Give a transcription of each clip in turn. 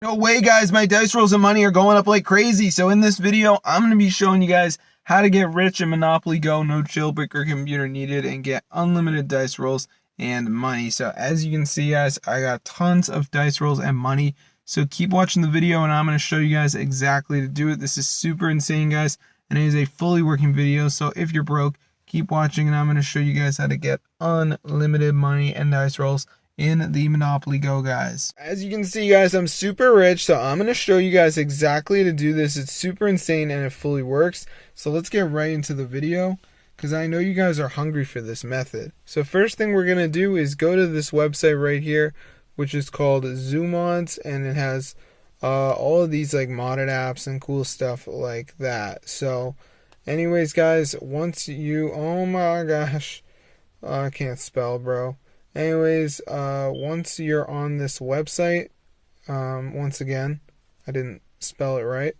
No way, guys, my dice rolls and money are going up like crazy. So in this video, I'm going to be showing you guys how to get rich in Monopoly Go, no jailbreak or computer needed, and get unlimited dice rolls and money. So as you can see, guys, I got tons of dice rolls and money. So keep watching the video and I'm going to show you guys exactly to do it. This is super insane, guys, and it is a fully working video. So if you're broke, keep watching and I'm going to show you guys how to get unlimited money and dice rolls in the Monopoly Go, guys. As you can see, guys, I'm super rich, so I'm going to show you guys exactly to do this. It's super insane and it fully works. So let's get right into the video because I know you guys are hungry for this method. So first thing we're going to do is go to this website right here, which is called Zoomods, and it has all of these like modded apps and cool stuff like that. So anyways, guys, once you, oh my gosh, I can't spell, bro. Anyways, once you're on this website, once again, I didn't spell it right.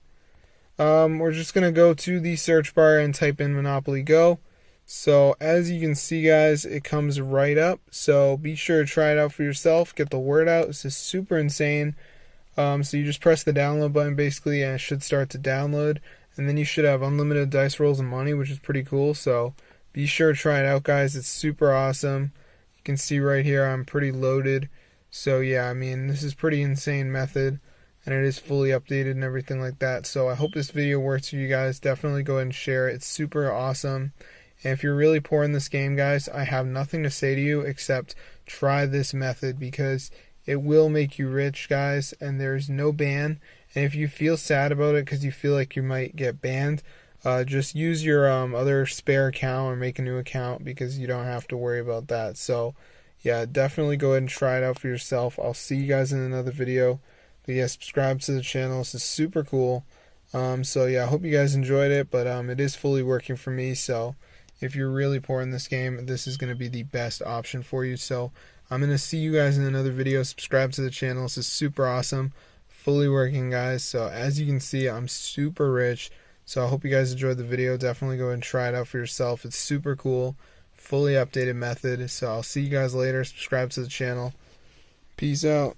We're just going to go to the search bar and type in Monopoly Go. So as you can see, guys, it comes right up. So be sure to try it out for yourself. Get the word out. This is super insane. So you just press the download button basically and it should start to download. And then you should have unlimited dice rolls and money, which is pretty cool. So be sure to try it out, guys. It's super awesome. You can see right here I'm pretty loaded. So yeah, I mean, this is pretty insane method and it is fully updated and everything like that. So I hope this video works for you guys. Definitely go ahead and share it. It's super awesome. And if you're really poor in this game, guys, I have nothing to say to you except try this method because it will make you rich, guys, and there's no ban. And if you feel sad about it because you feel like you might get banned, just use your other spare account or make a new account because you don't have to worry about that. So yeah, definitely go ahead and try it out for yourself. I'll see you guys in another video. But yeah, subscribe to the channel. This is super cool. So yeah, I hope you guys enjoyed it, but it is fully working for me. So if you're really poor in this game, this is going to be the best option for you. So I'm going to see you guys in another video. Subscribe to the channel. This is super awesome. Fully working, guys. So as you can see, I'm super rich. So I hope you guys enjoyed the video. Definitely go and try it out for yourself. It's super cool. Fully updated method. So I'll see you guys later. Subscribe to the channel. Peace out.